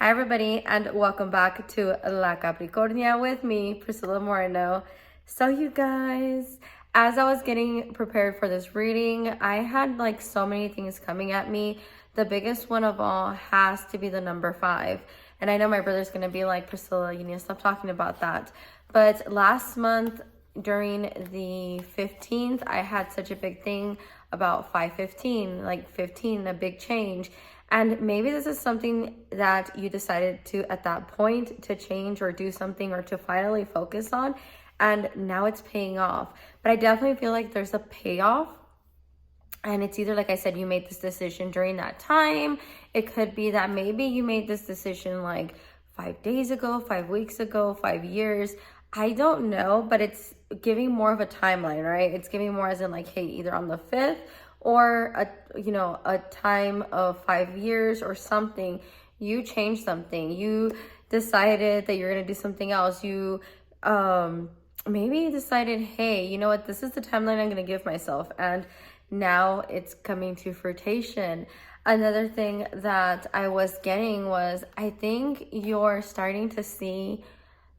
Hi everybody and welcome back to La Capricornia with me, Priscilla Moreno. So you guys, as I was getting prepared for this reading, I had like so many things coming at me. The biggest one of all has to be the number 5. And I know my brother's gonna be like, Priscilla, you need to stop talking about that. But last month during the 15th, I had such a big thing about 515, like 15, a big change. And maybe this is something that you decided to, at that point, to change or do something or to finally focus on. And now it's paying off. But I definitely feel like there's a payoff. And it's either, like I said, you made this decision during that time. It could be that maybe you made this decision like 5 days ago, 5 weeks ago, 5 years. I don't know, but it's giving more of a timeline, right? It's giving more as in like, hey, either on the 5th or a time of 5 years or something. You changed something. You decided that you're gonna do something else. You maybe decided, hey, you know what, this is the timeline I'm gonna give myself, and now it's coming to fruition. Another thing that I was getting was, I think you're starting to see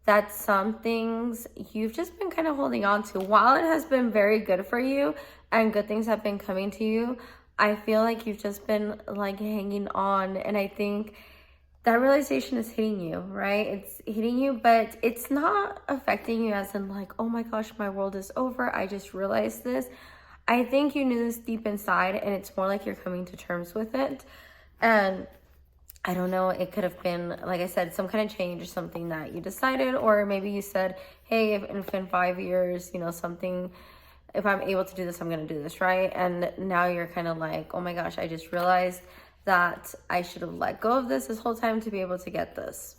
that some things you've just been kind of holding on to. While it has been very good for you and good things have been coming to you, I feel like you've just been like hanging on. And I think that realization is hitting you, right? It's hitting you, but it's not affecting you as in like, oh my gosh, my world is over, I just realized this. I think you knew this deep inside, and it's more like you're coming to terms with it. And I don't know, it could have been, like I said, some kind of change or something that you decided, or maybe you said, hey, if in 5 years, something, if I'm able to do this, I'm going to do this, right? And now you're kind of like, oh my gosh, I just realized that I should have let go of this whole time to be able to get this.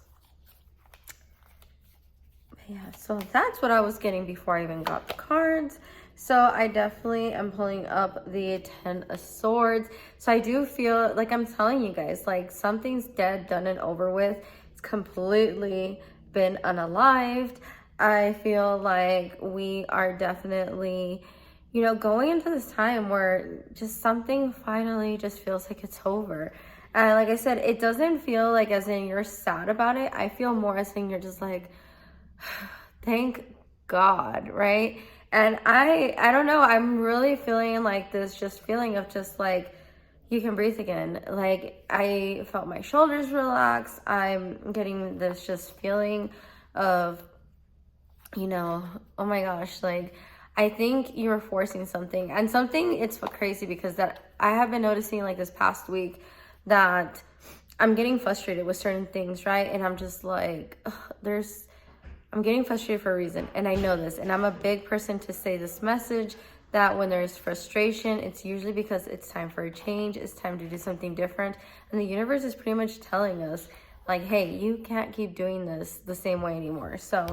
Yeah, so that's what I was getting before I even got the cards. So I definitely am pulling up the 10 of Swords. So I do feel like I'm telling you guys, like something's dead, done, and over with. It's completely been unalived. I feel like we are definitely, going into this time where just something finally just feels like it's over. And like I said, it doesn't feel like as in you're sad about it. I feel more as in you're just like, thank God, right? And I don't know, I'm really feeling like this just feeling of just like, you can breathe again. Like I felt my shoulders relax. I'm getting this just feeling of, oh my gosh, like I think you're forcing something, and something, it's crazy because that I have been noticing like this past week that I'm getting frustrated with certain things, right? And I'm just like, I'm getting frustrated for a reason, and I know this, and I'm a big person to say this message that when there's frustration, it's usually because it's time for a change, it's time to do something different, and the universe is pretty much telling us like, hey, you can't keep doing this the same way anymore. So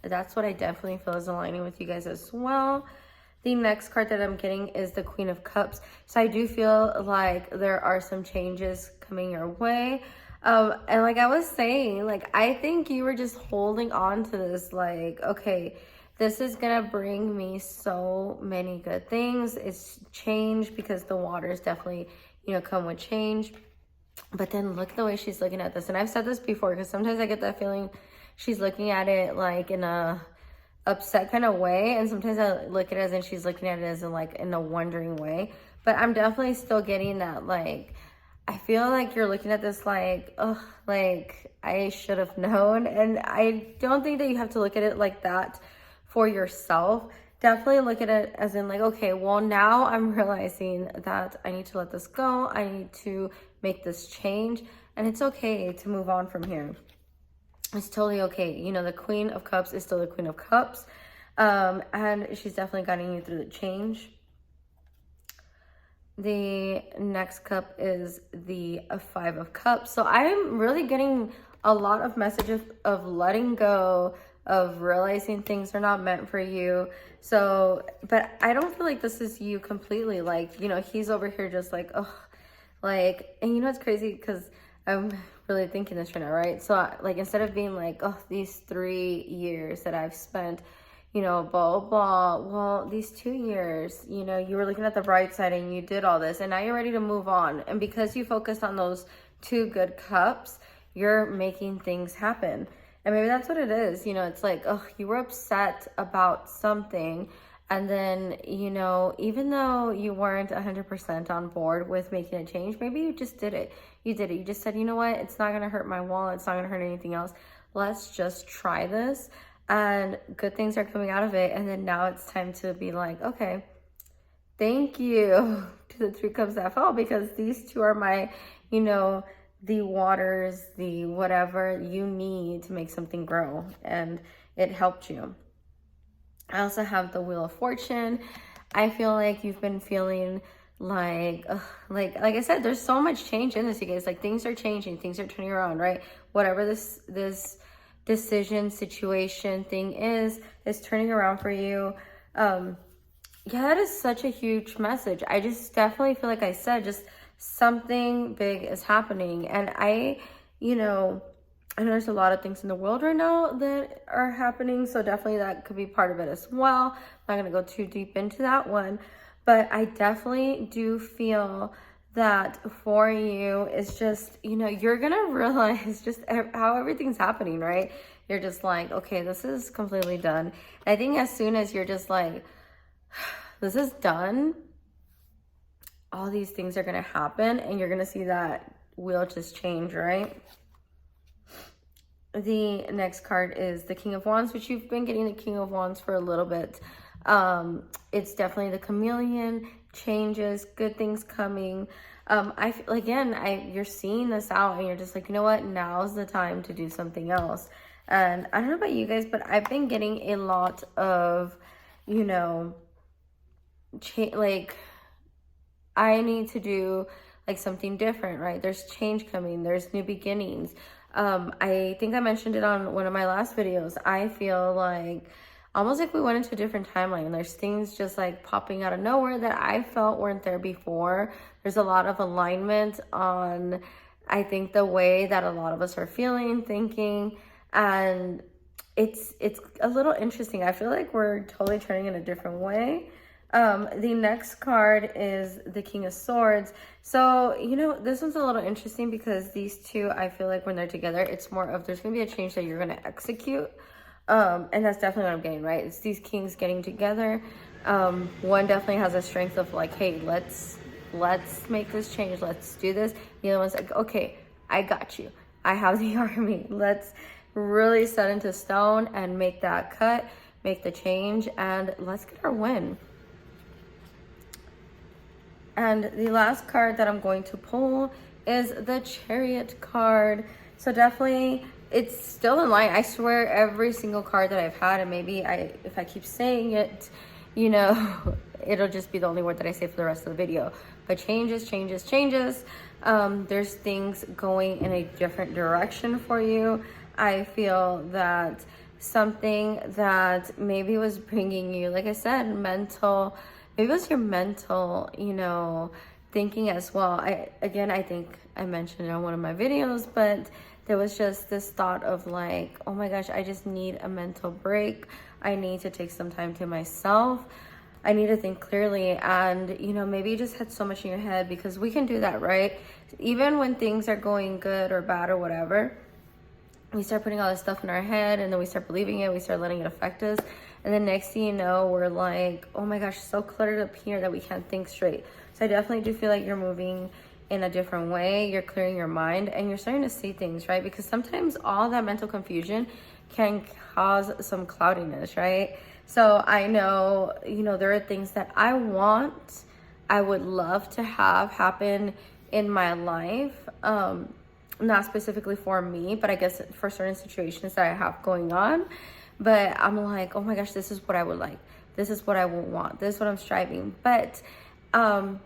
that's what I definitely feel is aligning with you guys as well. The next card that I'm getting is the Queen of Cups. So I do feel like there are some changes coming your way. And like I was saying, like, I think you were just holding on to this, like, okay, this is gonna bring me so many good things. It's change because the waters definitely, come with change. But then look at the way she's looking at this. And I've said this before, because sometimes I get that feeling she's looking at it like in a upset kind of way. And sometimes I look at it as in she's looking at it as in like in a wondering way. But I'm definitely still getting that, like, I feel like you're looking at this like, oh, like I should have known. And I don't think that you have to look at it like that for yourself. Definitely look at it as in like, okay, well, now I'm realizing that I need to let this go. I need to make this change, and it's okay to move on from here. It's totally okay. The Queen of Cups is still the Queen of Cups. And she's definitely guiding you through the change. The next cup is the 5 of Cups. So I'm really getting a lot of messages of letting go, of realizing things are not meant for you. So, but I don't feel like this is you completely. Like, he's over here just like, oh, like, and it's crazy because I'm really thinking this right now, right? So like, instead of being like, oh, these 3 years that I've spent, blah, blah, blah. Well, these 2 years, you were looking at the bright side and you did all this, and now you're ready to move on. And because you focused on those 2 good cups, you're making things happen. And maybe that's what it is. You know, it's like, oh, you were upset about something. And then, you know, even though you weren't 100% on board with making a change, maybe you just did it. You did it. You just said, you know what? It's not going to hurt my wallet. It's not going to hurt anything else. Let's just try this. And good things are coming out of it. And then now it's time to be like, okay, thank you to the 3 cups that fell, because these 2 are my, you know, the waters, the whatever you need to make something grow, and it helped you. I also have the Wheel of Fortune. I feel like you've been feeling like I said, there's so much change in this, you guys. Like, things are changing, things are turning around, right? Whatever this decision, situation, thing is turning around for you. Yeah, that is such a huge message. I just definitely feel like I said, just something big is happening. And you know there's a lot of things in the world right now that are happening. So definitely that could be part of it as well. I'm not going to go too deep into that one. But I definitely do feel that for you, it's just, you know, you're going to realize just how everything's happening, right? You're just like, okay, this is completely done. And I think as soon as you're just like, this is done, all these things are going to happen, and you're going to see that wheel just change, right? The next card is the King of Wands, which you've been getting the King of Wands for a little bit. It's definitely the chameleon, changes, good things coming. I feel, again, you're seeing this out, and you're just like, you know what, now's the time to do something else. And I don't know about you guys, but I've been getting a lot of, you know, like, I need to do like something different, right? There's change coming, there's new beginnings. I think I mentioned it on one of my last videos. I feel like almost like we went into a different timeline. There's things just like popping out of nowhere that I felt weren't there before. There's a lot of alignment on, I think, the way that a lot of us are feeling, thinking, and it's a little interesting. I feel like we're totally turning in a different way. The next card is the King of Swords. So, you know, this one's a little interesting because these 2, I feel like when they're together, it's more of there's going to be a change that you're going to execute. And that's definitely what I'm getting, right? It's these kings getting together. One definitely has a strength of like, hey, let's make this change. Let's do this. The other one's like, okay, I got you. I have the army. Let's really set into stone and make that cut, make the change, and let's get our win. And the last card that I'm going to pull is the Chariot card. So definitely, it's still in line. I swear every single card that I've had, and maybe if I keep saying it, you know, it'll just be the only word that I say for the rest of the video. But changes. There's things going in a different direction for you. I feel that something that maybe was bringing you, like I said, mental, maybe it was your mental, you know, thinking as well. I think I mentioned it on one of my videos, but there was just this thought of like, oh my gosh, I just need a mental break. I need to take some time to myself. I need to think clearly. And, you know, maybe you just had so much in your head, because we can do that, right? Even when things are going good or bad or whatever, we start putting all this stuff in our head, and then we start believing it. We start letting it affect us. And then next thing you know, we're like, oh my gosh, so cluttered up here that we can't think straight. So I definitely do feel like you're moving in a different way. You're clearing your mind, and you're starting to see things, right? Because sometimes all that mental confusion can cause some cloudiness, right? So I know, you know, there are things that I would love to have happen in my life. Not specifically for me, but I guess for certain situations that I have going on. But I'm like, oh my gosh, this is what I would like. This is what I would want. This is what I'm striving. But I'm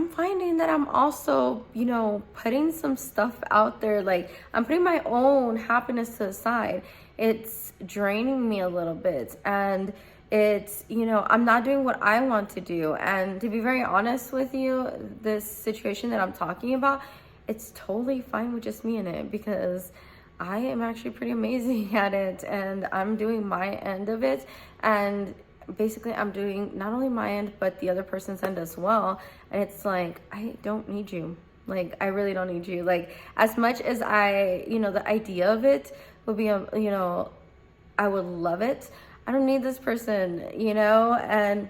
finding that I'm also, you know, putting some stuff out there. Like, I'm putting my own happiness to the side. It's draining me a little bit. And it's, you know, I'm not doing what I want to do. And to be very honest with you, this situation that I'm talking about, it's totally fine with just me in it, because I am actually pretty amazing at it, and I'm doing my end of it. And basically I'm doing not only my end, but the other person's end as well. And it's like, I don't need you. Like, I really don't need you. Like, as much as the idea of it would be, I would love it. I don't need this person, and,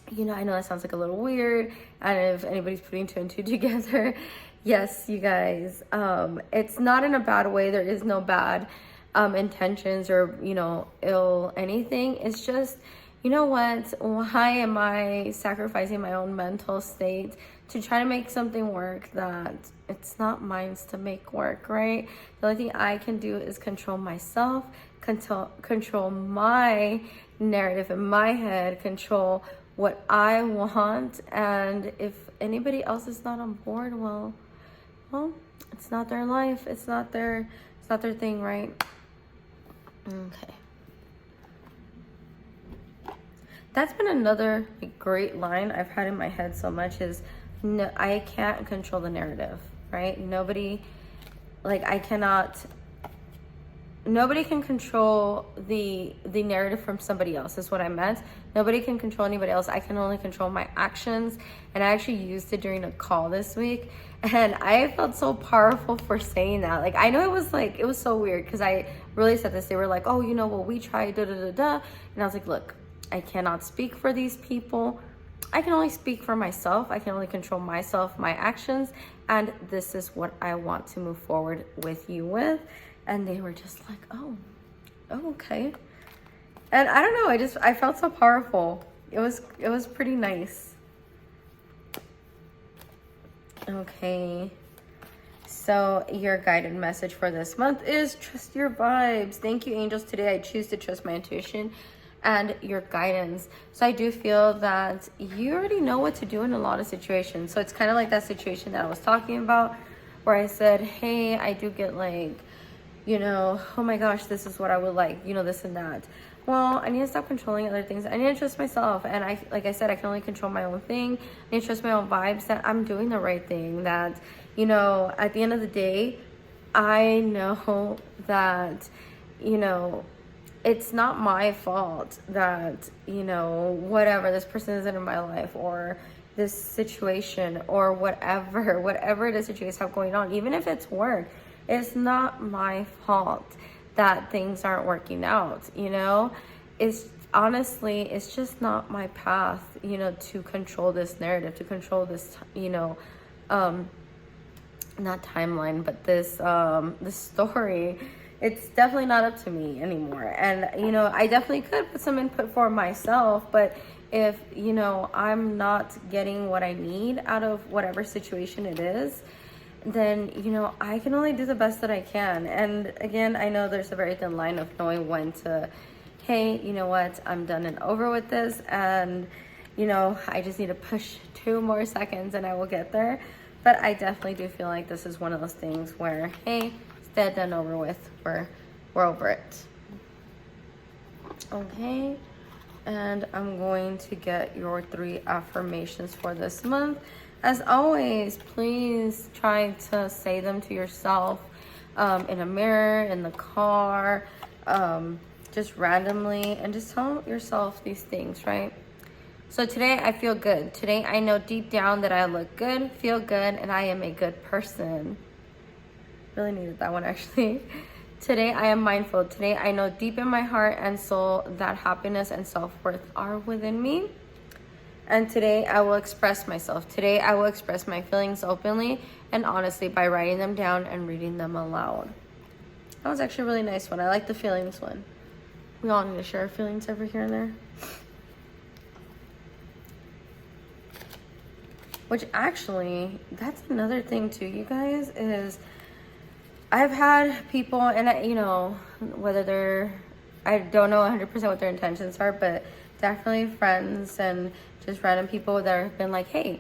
I know that sounds like a little weird. And if anybody's putting two and two together, yes, you guys, it's not in a bad way. There is no bad intentions or, ill anything. It's just, you know what? Why am I sacrificing my own mental state to try to make something work that it's not mine to make work, right? The only thing I can do is control myself, control my narrative in my head, control what I want. And if anybody else is not on board, well, it's not their life. It's not their thing, right? Okay. That's been another great line I've had in my head so much is, no, I can't control the narrative, right? Nobody can control the narrative from somebody else is what I meant. Nobody can control anybody else. I can only control my actions. And I actually used it during a call this week. And I felt so powerful for saying that. Like, I know it was so weird because I really said this. They were like, oh, well, we tried, da, da, da, da. And I was like, look, I cannot speak for these people. I can only speak for myself. I can only control myself, my actions. And this is what I want to move forward with you with. And they were just like, oh, okay. And I don't know, I felt so powerful. It was pretty nice. Okay. So your guided message for this month is trust your vibes. Thank you, angels. Today I choose to trust my intuition and your guidance. So I do feel that you already know what to do in a lot of situations. So it's kind of like that situation that I was talking about where I said, hey, I do get like, oh my gosh, this is what I would like, this and that. Well, I need to stop controlling other things. I need to trust myself. And like I said, I can only control my own thing. I need to trust my own vibes that I'm doing the right thing. That, at the end of the day, I know that, it's not my fault that, whatever, this person isn't in my life or this situation or whatever it is that you guys have going on, even if it's work, it's not my fault that things aren't working out, It's honestly, it's just not my path, to control this narrative, to control this, not timeline, but this story. It's definitely not up to me anymore. And, I definitely could put some input for myself, but if, I'm not getting what I need out of whatever situation it is, then, I can only do the best that I can. And again, I know there's a very thin line of knowing when to, hey, you know what, I'm done and over with this. And, I just need to push 2 more seconds and I will get there. But I definitely do feel like this is one of those things where, hey, it's dead, done, over with. We're over it. Okay. And I'm going to get your 3 affirmations for this month. As always, please try to say them to yourself in a mirror, in the car, just randomly, and just tell yourself these things, right? So today I feel good. Today I know deep down that I look good, feel good, and I am a good person. Really needed that one, actually. Today I am mindful. Today I know deep in my heart and soul that happiness and self-worth are within me. And today I will express myself. Today I will express my feelings openly and honestly by writing them down and reading them aloud. That was actually a really nice one. I like the feelings one. We all need to share our feelings every here and there. Which actually, that's another thing too, you guys, is I've had people, and whether I don't know 100% what their intentions are, but definitely friends and just random people that have been like, hey,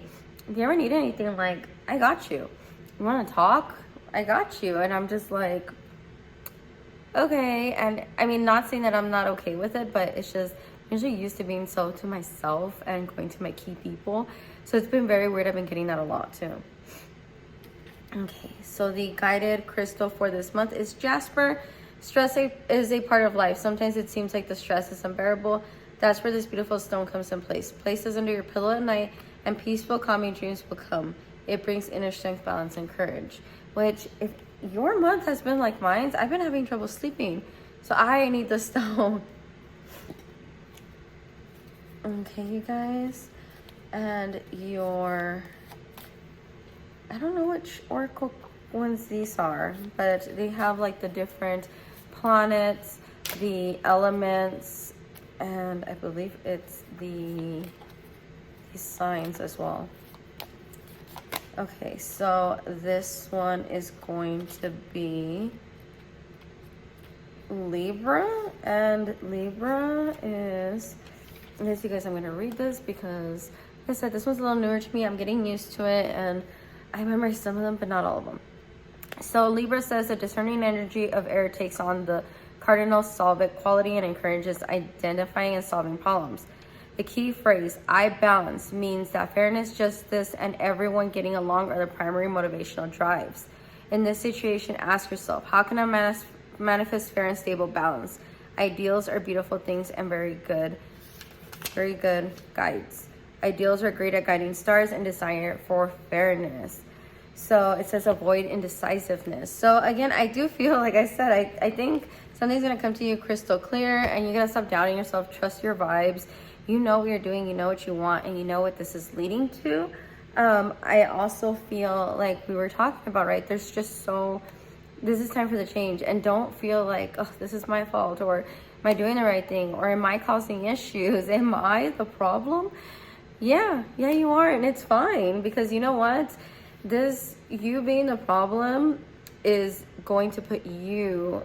if you ever need anything, like, I got you. You want to talk? I got you. And I'm just like, okay. And I mean, not saying that I'm not okay with it, but it's just, I'm usually used to being so to myself and going to my key people. So it's been very weird. I've been getting that a lot too. Okay, so the guided crystal for this month is Jasper. Stress is a part of life. Sometimes it seems like the stress is unbearable. That's where this beautiful stone comes in place. Place this under your pillow at night and peaceful, calming dreams will come. It brings inner strength, balance, and courage. Which, if your month has been like mine, I've been having trouble sleeping. So I need the stone. Okay, you guys. And your... I don't know which oracle ones these are, but they have like the different planets, the elements, and I believe it's the signs as well. Okay, so this one is going to be Libra, and Libra is, yes, you guys, I'm going to read this because, like I said, this one's a little newer to me. I'm getting used to it, and I memorize some of them, but not all of them. So Libra says the discerning energy of air takes on the cardinal solvent quality and encourages identifying and solving problems. The key phrase, I balance, means that fairness, justice, and everyone getting along are the primary motivational drives. In this situation, ask yourself, how can I manifest fair and stable balance? Ideals are beautiful things and very good guides. Ideals are great at guiding stars and desire for fairness. So it says avoid indecisiveness. So again, I do feel, like I said, I think something's going to come to you crystal clear, and you're going to stop doubting yourself. Trust your vibes. You know what you're doing, you know what you want, and you know what this is leading to. I also feel like we were talking about, right? There's just this is time for the change. And don't feel like, oh, this is my fault, or am I doing the right thing, or am I causing issues? Am I the problem? Yeah, you are, and it's fine, because you know what? You being the problem is going to put you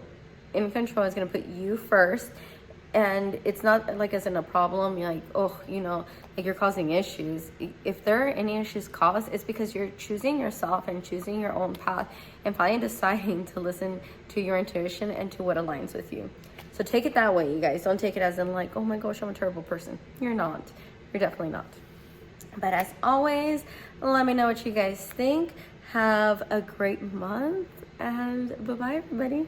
in control. It's going to put you first. And it's not like as in a problem, you're like, oh, like you're causing issues. If there are any issues caused, it's because you're choosing yourself and choosing your own path and finally deciding to listen to your intuition and to what aligns with you. So take it that way, you guys. Don't take it as in like, oh my gosh, I'm a terrible person. You're not. You're definitely not. But as always, let me know what you guys think. Have a great month, and bye-bye, everybody.